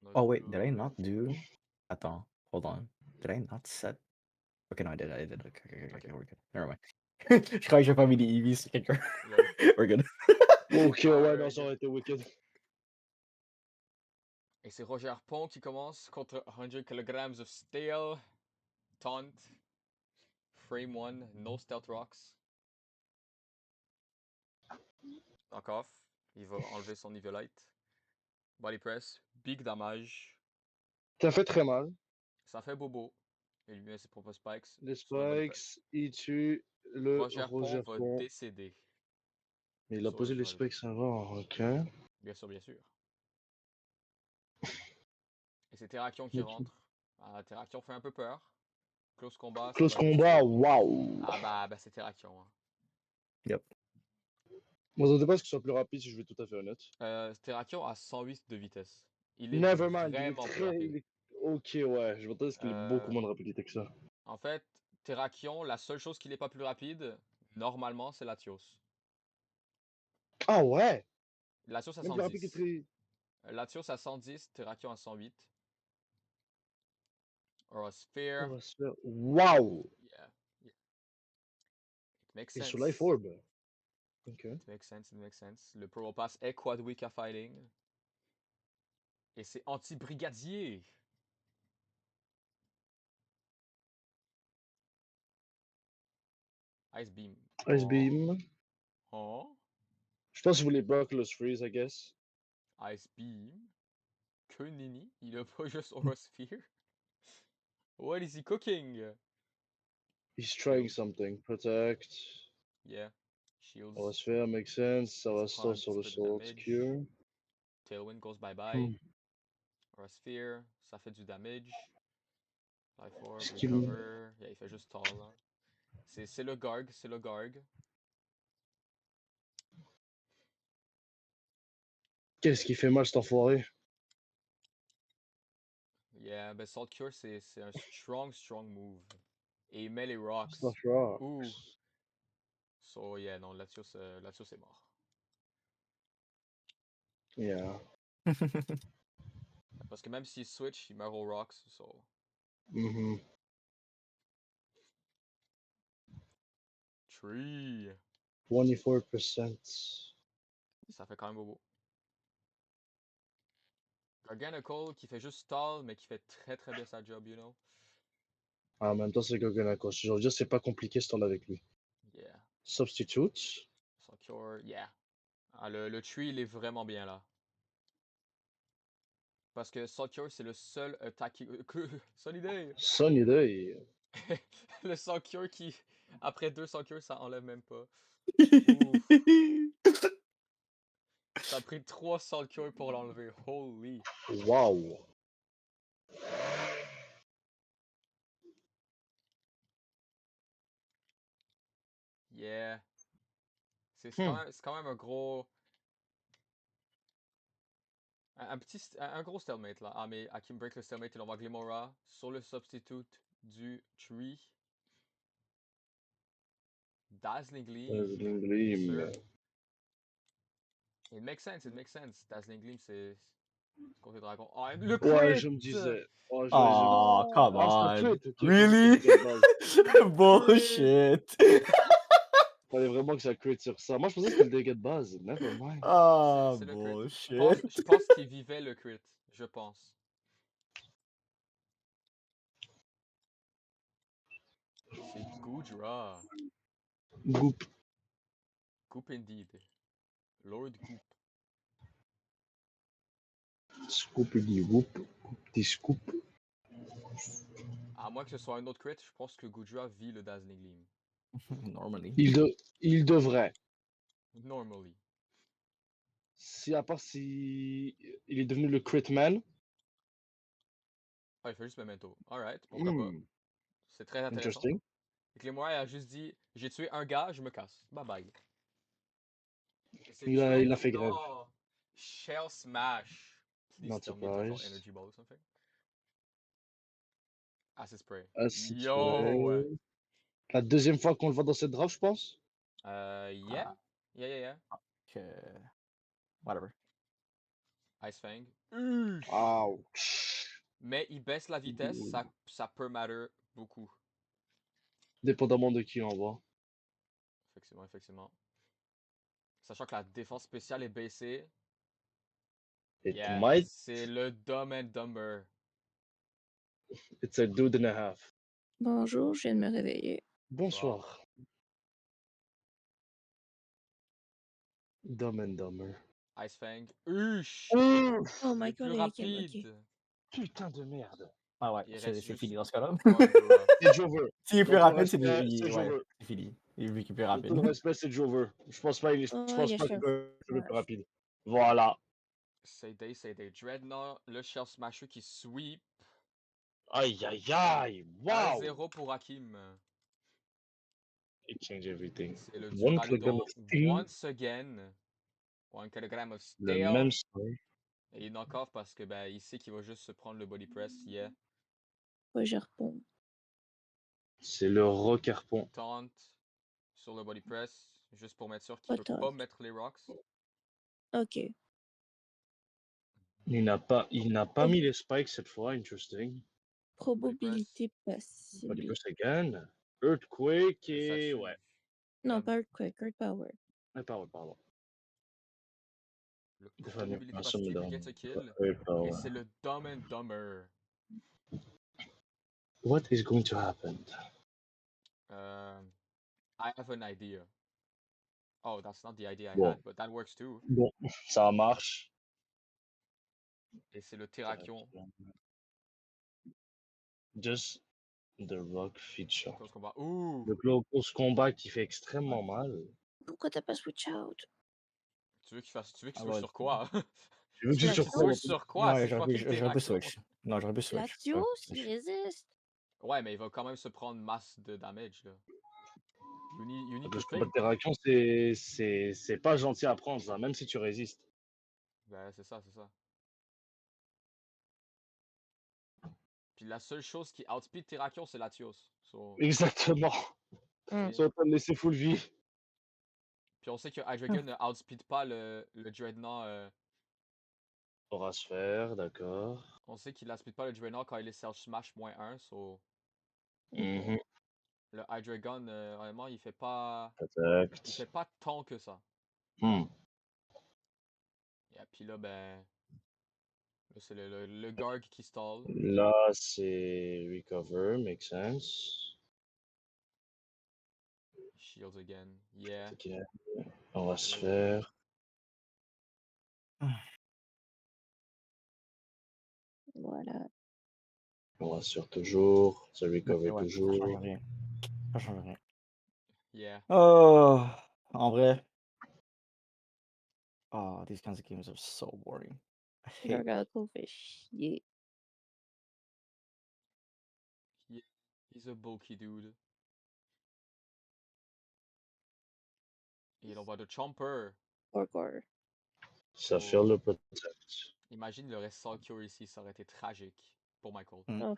Not Oh wait, did I good. not do? Attends, hold on. Did I not set? Okay, no, I did. I did. Okay, Ok, we're good. Never mind. Je crois que j'ai pas mis des EVs sur quelqu'un. lol. We're good. Ok, ouais, non, Alright. ça aurait été wicked. Et c'est Roger Pont qui commence contre 100 kg of steel. Taunt. Frame 1, no stealth rocks. Knock off. Il va enlever son Eviolite. Body press. Big damage. Ça fait très mal. Ça fait bobo. Il lui met ses propres spikes. Les Sur le body press. spikes, il tue le Roger Pont va Pont. décéder. Mais il a sur le posé les sol. spikes avant, ok. Bien sûr, bien sûr. Et c'est Terrakion qui rentre. Ah, Terrakion fait un peu peur. Close combat. Ça Close va juste combat, être- waouh! Ah bah c'est Terrakion. Hein. Yep. Moi, je ne sais pas ce que ce soit plus rapide si je vais être tout à fait honnête. Terrakion a 108 de vitesse. Il est Nevermind, il est vraiment plus très. rapide. Ok, ouais, je m'attendais à ce qu'il est beaucoup moins de rapidité que ça. En fait, Terrakion, la seule chose qui n'est pas plus rapide, normalement, c'est Latios. Ah ouais! Latios a Même plus rapide que 110. Tri. Latios a 110, Terrakion a 108. Aura Sphere. On va se faire. Waouh! Yeah. Yeah. It makes Et sense. sur Life Orb. Ok. It makes sense, it makes sense. Le Pro Pass est Quad Week à Fighting. Et c'est anti-brigadier. Ice Beam. Ice Oh. Beam. Oh. Je pense que vous voulez Buckless Freeze, I guess. Ice Beam. Que nini. Il a pas juste Aura Sphere. What is he cooking? He's trying Shield. something. Protect. Yeah. Shields. On va se faire, make sense. Ça va Ça prend un start sur petit le peu de Salt damage. Cure. Tailwind goes bye-bye. Hmm. Aura Sphere. Ça fait du damage. Life Orb, Ce qu'il- Recover. Yeah, il fait juste tall. Là. C'est le Garg. C'est le Garg. Qu'est-ce qui fait mal cet enfoiré? Yeah, ben Salt Cure, c'est un strong move. Et il met les rocks. Stuff Rocks. Ouh. So, yeah, non, Latios est mort. Yeah. Parce que même s'il switch, il meurt aux rocks. So. Mhm. Tree. 24%. Ça fait quand même beau. Garganical qui fait juste stall, mais qui fait très bien sa job, you know. En même temps, c'est Gogonako. Je veux dire, c'est pas compliqué ce temps avec lui. Yeah. Substitute. Son cure, yeah. Ah, le tree, il est vraiment bien là. Parce que Salt Cure, c'est le seul attaque. Solid idée! Sunny Day. Le Salt Cure qui, après 2 Salt Cure, ça enlève même pas. Ça a pris 3 Salt Cure pour l'enlever. Holy. Wow. Yeah. C'est Hmm. quand même un gros. Un gros stalemate là. Ah, mais Akim break le stalemate, il envoie Glimora sur le substitute du tree. Dazzling Gleam. Dazzling Gleam. Sir. It makes sense, it makes sense. Dazzling Gleam, c'est côté dragon. Oh, le crit! Ouais, je me disais. Oh, Oh, come Ah, c'est un on. crit. Ok, Really? c'est de base. Bullshit. Fallait vraiment que ça crit sur ça. Moi, je pensais que c'était le dégât de base. Never mind. Ah, C'est le crit. bullshit. Je pense qu'il vivait le crit. Je pense. C'est Goodra. Goop. Goop indeed. Lord Goop. Scoop, il dit whoop. Petit scoop. À moins que ce soit un autre crit, je pense que Goodra vit le Dazzling Gleam. Normally. Il devrait. Normally. Si, à part si il est devenu le crit man. Ah, il fait juste Memento. Alright, pourquoi pas. C'est très intéressant. Interesting. Et Clémoire a juste dit j'ai tué un gars, je me casse. Bye bye. Il a fait grève. Oh, Shell Smash. Please Not tell me it doesn't surprised. Energy Ball or something. Acid Spray. Acid Yo! spray. La deuxième fois qu'on le voit dans cette draft, je pense. Yeah? Yeah. Okay. Whatever. Ice Fang. Ouch. Mais il baisse la vitesse, ça peut matter beaucoup. Dépendamment de qui on voit. Effectivement, effectivement. Sachant que la défense spéciale est baissée. It Yeah, might. c'est le Dumb and Dumber. It's a dude and a half. Bonjour, je viens de me réveiller. Bonsoir. Dumb and Dumber. Ice Fang. Ush! Oh my Le plus god, Anakin, ok. rapide. Putain de merde. Ah ouais, Il c'est reste juste fini dans ce cas-là. one bruh. C'est Jover. S'il est plus Donc, rapide, c'est respect, ouais, Jover. c'est fini. Il est vu qu'il est plus Tout rapide. le respect, c'est Jover. Je pense pas, je Oh, pense il y a pas qu'il Chef peut être le plus Smash. rapide. Voilà. C'est des Dreadnought, le Shell Smasher qui sweep. Aïe aïe aïe. Wow. 1-0 pour Hakim. It changed everything. C'est le One kilogram Duraludon of steel. once again. 1 kilogram of Le steel. même story. Et il knock off parce que ben il sait qu'il va juste se prendre le body press. Yeah. Ouais, je réponds. C'est le rock harpon. Taunt sur le body press. Juste pour mettre sûr qu'il Pas peut taunt. pas mettre les rocks. Ok. Il n'a pas mis les spikes cette fois. Interesting. Probabilité Body possible. press again. Earthquake Et ça et tue. ouais. Non, pas Earthquake, Earth Power. Pardon. Le Défendu. probabilité Awesome, positive, madame. il get a kill. Earth power. Et c'est le Dumb and Dumber. What is going to happen? I have an idea. Oh, that's not the idea I Bon. had, but that works too. Bon, ça marche. Et c'est le Terrakion. Just the rock feature. Close combat. Ouh! Le close combat qui fait extrêmement mal. Pourquoi t'as pas switch out? Tu veux qu'il Ah switch ouais. sur quoi? Tu veux que je La sur sauce? quoi? Switch sur quoi? Ouais, C'est j'aurais fucking pu Terrakion. switch. Non, j'aurais pu switch. Latios, il résiste. Ouais, mais il va quand même se prendre masse de damage, là. You need Le to combat de think. Terrakion, c'est pas gentil à prendre, ça, même si tu résistes. Ben, c'est ça. Puis la seule chose qui outspeed Terrakion, c'est Latios. So, Exactement. Mm. Tu vas pas le laisser full vie. puis on sait que Hydreigon ne outspeed pas le Dreadnought. Aura sphère, d'accord. On sait qu'il outspeed pas le Dreadnought quand il est Self Smash -1, so... Mhm. Le Hydreigon, honnêtement, il fait pas Attaque. tant que ça. Hmm. Et puis là, ben... Là, c'est le Garg qui stall. Là, c'est recover, make sense. Shields again. Yeah. Ok. On va se faire. Voilà. On va se faire toujours. Ça recover Ouais, toujours. ça change rien. Ça change rien. Yeah. Oh, en vrai. Oh, these kinds of games are so boring. I hate them. Gargoyle fait chier. He's a bulky dude. Et on va de Chomper. Orgor. Ça fait le protect. Imagine le reste sans cure ici, ça aurait été tragique pour Michael. Oh.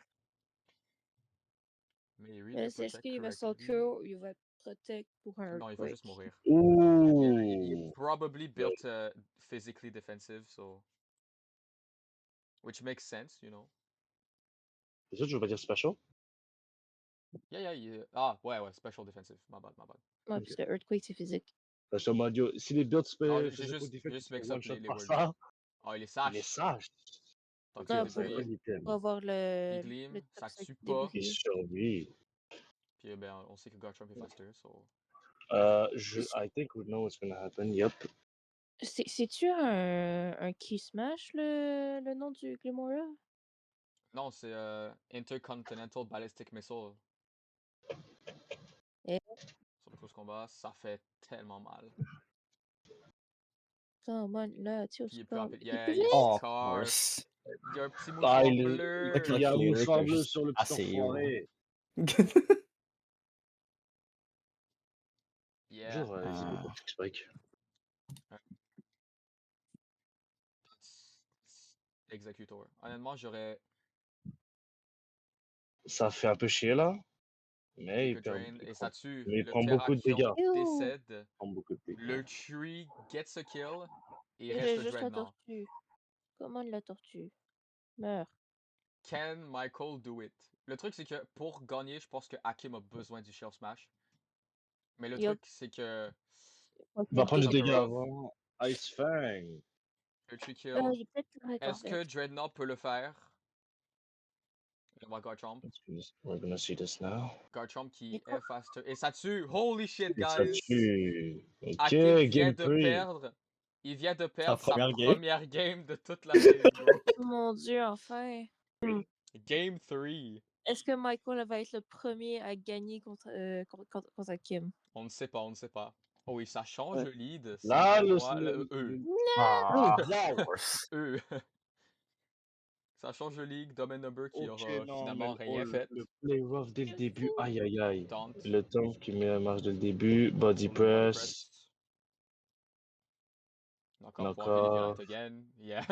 Mais il read Mais the c'est est-ce protect qu'il va sans correctly. cure ou il va protect pour un Non, il va Earthquake? juste mourir. Ouh! He probably built physically defensive, so... Which makes sense, you know. C'est ça, tu veux pas dire special? Yeah, ah, ouais, special defensive. My bad. Ouais, parce que Earthquake, c'est physique. Parce que Mario, si les builds Non, physical j'ai juste defense mix sont up one shot les par words. ça, Oh, il est il sage. est sage. Tant Ok, qu'il Ah, est c'est pour- pas débris, l'item. On va voir il le gleam, ça toxic tue pas. Il débris. survit. Puis ben, on sait que Garchomp est faster, so... I think we know what's gonna happen. Yep. C'est-tu un Key Smash, le nom du Glimora? Non, c'est Intercontinental Ballistic Missile. Et- Sur le close combat, ça fait tellement mal. Come on, là, tu Puis il est plus come. rapide. Il est Yeah, plus il est vite? Oh, of scarf. course. Il y a un petit Ah, mouchoir il bleu. y a un Calculator mouchoir qui est bleu juste sur le petit assez haut. enfoiré. Yeah. Bonjour, Toxic Spike. Executor. Honnêtement, j'aurais Ça fait un peu chier là, mais Giga Drain et ça tue. mais il Le prend beaucoup de Terrakion dégâts. décède. Il prend beaucoup de dégâts. Le Tree gets a kill. Et il J'ai reste le juste la Dreadnought. tortue. Commande la tortue. Meurs. Can Michael do it? Le truc, c'est que pour gagner, je pense que Hakim a besoin du Shell Smash. Mais le Yup. truc, c'est que Il va prendre du Upper dégât Rough, avant. Ice Fang. le trick kill. Il est peut-être correct en Est-ce que fait. Dreadnought peut le faire? On va Garchomp. We're gonna see this now. Garchomp qui Mais quoi? est faster. Et ça tue! Holy shit, Et ça guys! tue. Ok, Hakim vient game de 3. perdre. Il vient de Sa perdre sa première game. première game de toute la série, bro. Oh mon dieu, enfin. Game 3. Est-ce que Michael va être le premier à gagner contre Kim? On ne sait pas, on ne sait pas. Oh oui, ça change Ouais. le lead. C'est Là, le. moi, le E. Ah, Wow. of course. E. Ça change le league. Domain Number qui Ok, aura non, finalement mais rien fait. le play rough dès le début. Aïe, aïe, aïe. Taunt. Le temps qui met la marche dès le début. Body Sur le body press. Encore point Philly Encore. Violent again. Yeah.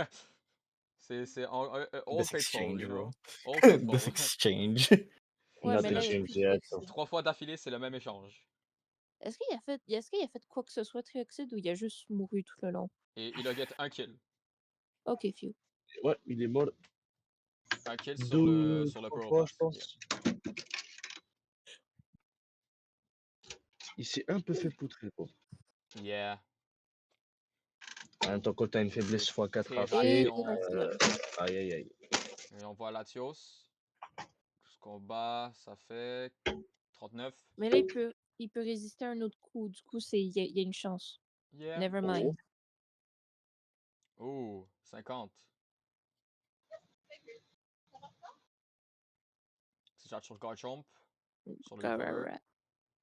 C'est Old This Faithful, exchange, you bro. know? Old Faithful. This exchange. Ouais, Not mais là, il y a exchange plus de yet. Trioxide. 3 fois d'affilée, c'est le même échange. Est-ce qu'il a fait quoi que ce soit Trioxide ou il a juste mouru tout le long? Et il a get un kill. Ok, few. Ouais, il est mort Un kill sur le 3 Pearl fois, Pass. je pense. Il s'est un peu fait poutrer, quoi. Yeah. En même temps, quand t'as une faiblesse x4 à Et faire. Et Rakion. Irakium. Aïe, aïe, aïe. Et on voit Latios. Ce combat, ça fait 39. Mais là, il peut résister à un autre coup. Du coup, il y a une chance. Yeah. Never mind. Oh, 50. Si j'arrête sur Garchomp. Sur le recover.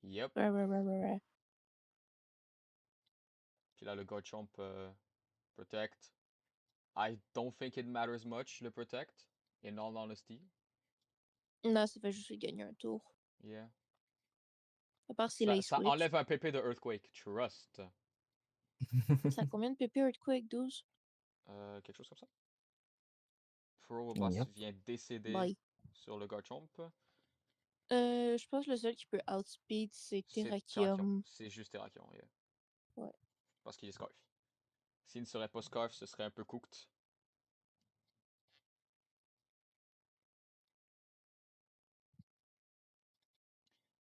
Yep. Puis là, le Garchomp protect. I don't think it matters much, le protect. In all honesty. Non, ça fait juste gagner un tour. Yeah. À part s'il a Ça switch. enlève un PP de Earthquake. Trust. Ça a combien de PP Earthquake? 12? Quelque chose comme ça. Pro Boss Yep. vient décéder Bye. sur le Garchomp. Je pense que le seul qui peut outspeed, c'est C'est Terrakium. C'est juste Terrakion, yeah. Ouais. Parce qu'il est Scarf. S'il ne serait pas Scarf, ce serait un peu cooked.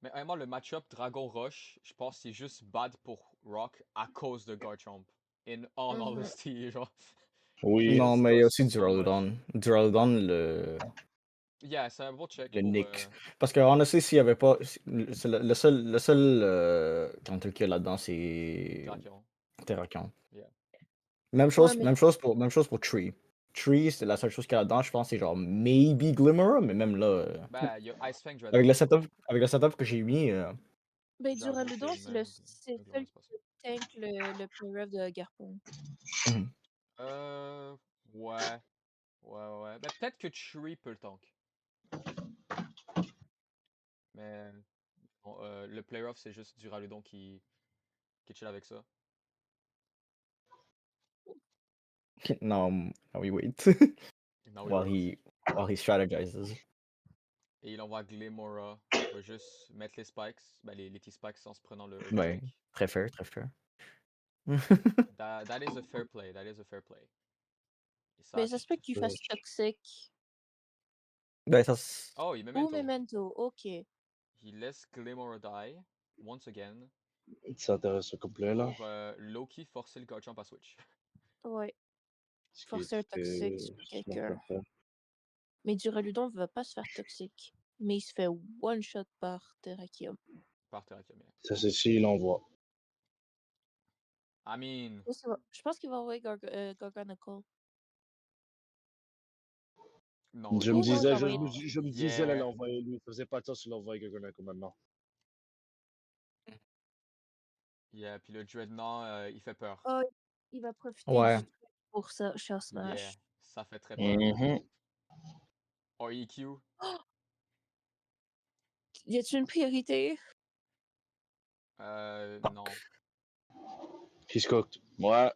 Mais vraiment, le match-up Dragon Rush, je pense que c'est juste bad pour Rock à cause de Garchomp. In all honesty, genre. Oui. Non, mais il y a aussi So much. Duraludon. Duraludon, le Yeah, c'est un bon check. le pour, Nick. Parce que, honestly, s'il n'y avait pas. C'est le seul counter qu'il y a là-dedans, c'est Terrakion. Terrakion. Yeah. Même chose, mais- même chose pour Tree. Tree, c'est la seule chose qu'il y a là-dedans, je pense, c'est genre maybe Glimmer, mais même là. Ben, il y a Ice Fang Avec Dreadnought. le setup que j'ai mis. Ben, J'avoue, Duraludon, c'est c'est même- c'est même seul c'est pas qui tank le play rough de Garpon. Ouais. Ouais. Ben, peut-être que Tree peut le tank. Mais bon, le play-off, c'est juste Duraludon qui chill avec ça. Now we wait. Now we while wait. he strategizes. Et il envoie Glimora. Il va juste mettre les spikes, ben les T-spikes en se prenant le Ouais, Earthquake. très fair, très fair. That is a fair play. That is a fair play. Et Ben, ça se peut qu'il fasse toxique. Ben, ça. Oh, il Ou Memento. Memento, ok. Il laisse Glimora die, once again, Ça intéresse au complet, là. pour Loki forcer le Garchomp à switch. Ouais. Ce qui Forcer un est très toxique sur smart quelqu'un. à faire. Mais Duraludon ne va pas se faire toxique. Mais il se fait one shot par Terrakium. Par Terrakium. Ça, c'est si il envoie. I mean, Je pense qu'il va envoyer Garganical. non. Je il me va disais, pas. je me disais, elle Yeah. allait envoyer lui. Ça faisait pas de sens de l'envoyer Gagonako maintenant. Yeah, puis le Dreadnought, il fait peur. Oh, il va profiter Ouais. du truc pour ça, Shell Smash. Yeah, ça fait très peur. Or EQ. Y a-t-il une priorité? Non. He's cooked. Ouais.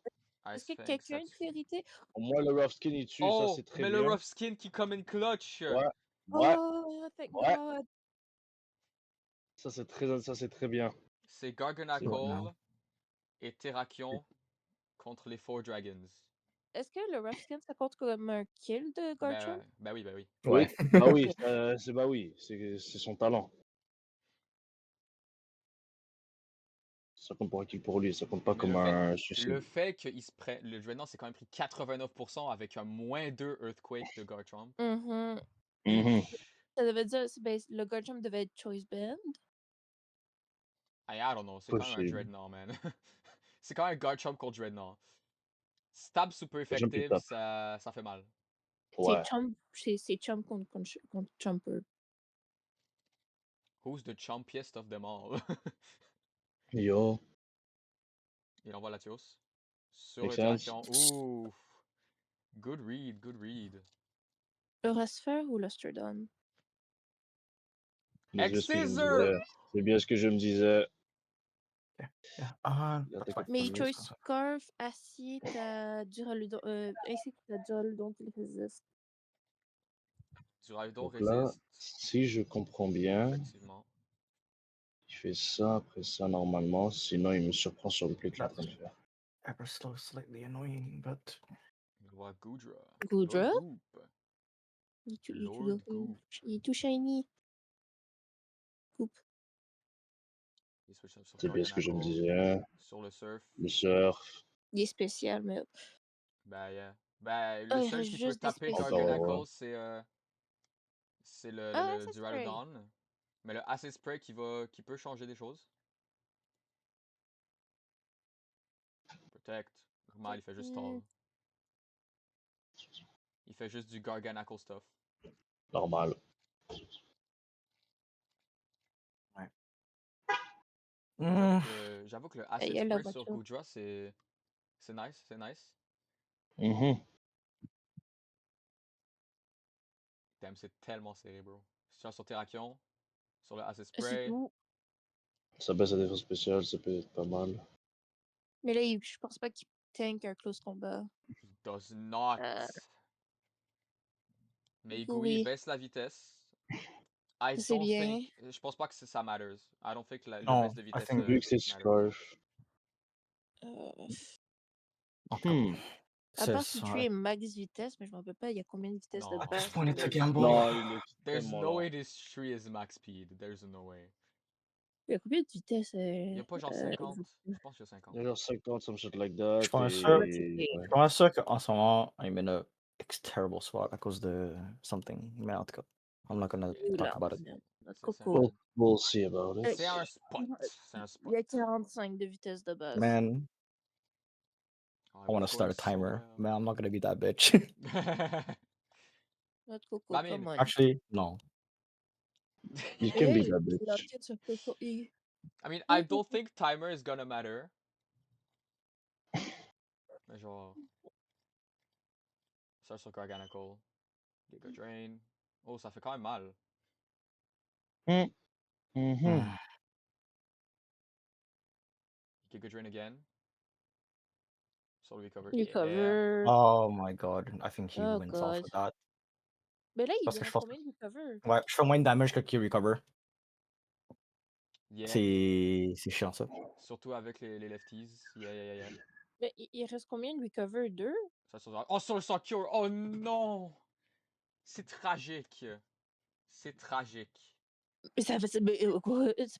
Est-ce Ice que Fang, quelqu'un a ça une tue. priorité? Au moins, le rough skin, il tue. Ça, Oh, c'est très mais bien. le Rough Skin qui come in clutch. Ouais. Oh, thank Ouais. God. Ça, c'est très bien. C'est C'est what now? Garganacle et Terrakion contre les Four Dragons. est-ce que le rough skin, ça compte comme un kill de Garchomp? Ben oui, ben oui. Ouais. Oui, bah oui, bah oui, c'est son talent. Ça compte pour un kill pour lui, ça compte pas Mais comme un suicide. Le fait qu'il se prenne. Le Dreadnought s'est quand même pris 89% avec un -2 Earthquake de Garchomp. Mhm. Mhm. Ça devait dire, ben, le Garchomp devait être Choice Band. I don't know, c'est quand même un Possible. Dreadnought, man. C'est quand même un Garchomp contre Dreadnought. Stab super Garchomp est effective, top. ça fait mal. Ouais. C'est Chomp contre Chomper. Who's the chompiest of them all? Yo, Il envoie Latios. Sur makes l'interaction. sense. Ouh. Good read, good read. Eurosphère ou Lustrodon? C'est bien ce que je me X-Scissor! disais. C'est bien ce que je me disais. Ah, Il attaque that's Mais fine. Choice Scarf, Acier, t'as Duraludon, ainsi que t'as Duraludon qui le résiste. Duraludon Donc là, résiste. si je comprends bien, Effectivement. il fait ça après ça normalement, sinon il me surprend sur le play qu'il est en train de faire. Ever so slightly annoying, but Il voit Goodra. Goodra? Lord Goop. Il est tout shiny. Coupe. Il switch sur C'est bien ce que je me Garganacl. disais. Sur le surf. Le surf. Il est spécial, mais. Ben, yeah. Ben, Ah, le il seul reste qui peut juste des taper spéciaux. Garganacl, c'est Ah, le ça se spray. Duraludon. Mais le Acid Spray qui peut changer des choses. Protect. Normal, il fait juste stall. Il fait juste du Garganacl stuff. Normal. J'avoue que le Il Acid y a la Spray sur voiture. Goodra, c'est nice, c'est nice. Mhm. Damn, c'est tellement serré, bro. Si tu as sur Terrakion, sur le Acid C'est Spray, tout. Ça baisse la défense spéciale, ça peut être pas mal. Mais là, je pense pas qu'il tank un close combat. he does not. Euh, Mais Igui oui, baisse la vitesse. I c'est don't bien. think. Je pense pas que ça matters. I don't think le No, baisse de I vitesse think- Vu que c'est matters. Scarf. okay. À part Says, si tu es max vitesse, mais je me rappelle pas, il y a combien de vitesse de Non. I just base. wanted to There's, gamble. Non, il est there's extrêmement no lent. way this tree is max speed. There's no way. Il y a combien de vitesse? Il y a pas genre 50. Je pense qu'il y a 50. Il y a genre 50, some shit like that. Je pense Et... ça. ouais. Je pense ça qu'en ce moment, I'm in a terrible spot à cause de something. Mais en tout cas, I'm not gonna talk about it. Notre C'est coco. We'll see about it. C'est un spot. C'est un spot. Il y a 45 de vitesse de base. Man, Ah, I want to Coco start a est so timer. well. Man, I'm not gonna be that bitch. Notre coco, I mean, come on. Actually, no. You can be Hey, that il bitch. enquête sur coco. I mean, I don't think timer is gonna matter. Mais genre. Ça sur Garganacl. Giga Drain. Oh, ça fait quand même mal. Mhm. Giga Drain again. Sur le recover. Recover. Oh my god, I think he Oh wins off god. with that. Mais là, il Parce que reste je pense combien de recover? Ouais, je fais moins de damage que qu'il recover. Yeah. C'est chiant ça. Surtout avec les lefties. Yeah. Mais il reste combien de recover? 2? Ça sur... Oh, sur le Succure! Oh non! C'est tragique. C'est tragique. Mais ça fait.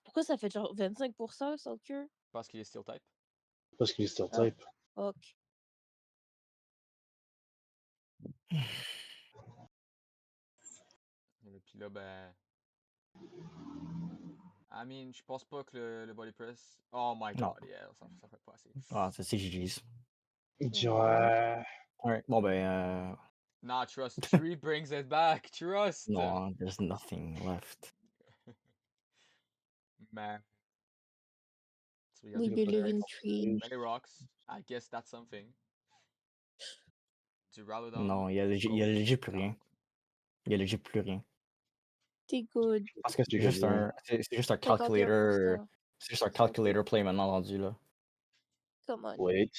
Pourquoi ça fait genre 25% sans cure? Parce qu'il est steel type. Parce qu'il est Star Ah. Type. Ok. Et puis là, ben. I mean, je pense pas que le body press. Oh my Non. god, yeah, ça fait pas assez. Ah, c'est GG's. Ouais. Ouais, bon ben, Nah, trust. Tree brings it back. Trust. non, there's nothing left. Man. So We believe in tree. Many rocks. I guess that's something. Duraludon. Non, il y a legit plus rien. Il y a legit plus rien. T'es good. Parce que c'est juste un calculator. 51%. C'est juste un calculator play maintenant rendu là. Come on. Wait.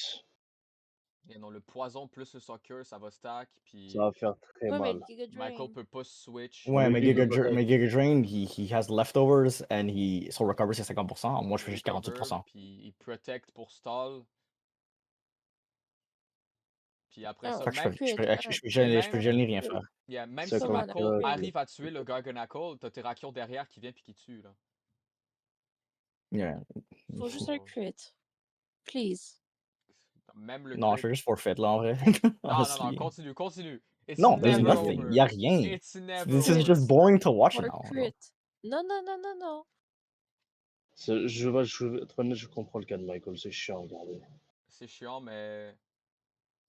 Et non, le poison plus le Succure, ça va stack. Puis Ça va faire très Ouais, mais mal. le Giga Michael Drain. peut pas switch. Ouais, mais lui, il Giga, peut pas mais Giga Drain, he has leftovers and son recover c'est 50%. Moi je fais juste Recover, 48%. Puis il protect pour stall. Puis après Oh, ça, Fait que je même, peux, je peux, crit, je peux et jamais, je peux même, jamais rien faire. même C'est si Come comme on, Mako ça. crit. arrive à tuer le Gargonacle, t'as Terrakion derrière qui vient puis qui tue, là. Yeah. Faut juste un So, crit. Please. même le Non, je crit. fais juste forfait là en vrai. Non, non, non, Honestly. continue, continue. It's No, there's never nothing. over. Y a rien. It's never This is over. just boring to watch For now. Bro. crit. Non, non, non, non, non. Je vais être honnête, je comprends le cas de Michael, c'est chiant à regarder. C'est chiant, mais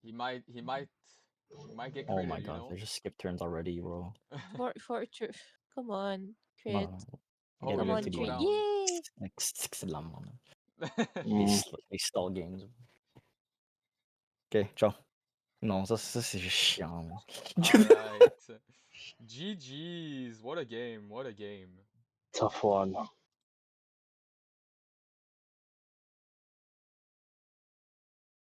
he might get Oh critted, my you god, know? I just skipped turns already, bro. For true. Come on, Come crit. on. Oh, Get we Come have ready on, to to go crit. game. down. Yay! C'est de la merde. Hmm. They stall games. Ok, ciao. Non, ça c'est juste chiant. man. Alright. GG's. What a game. What a game. Tough one.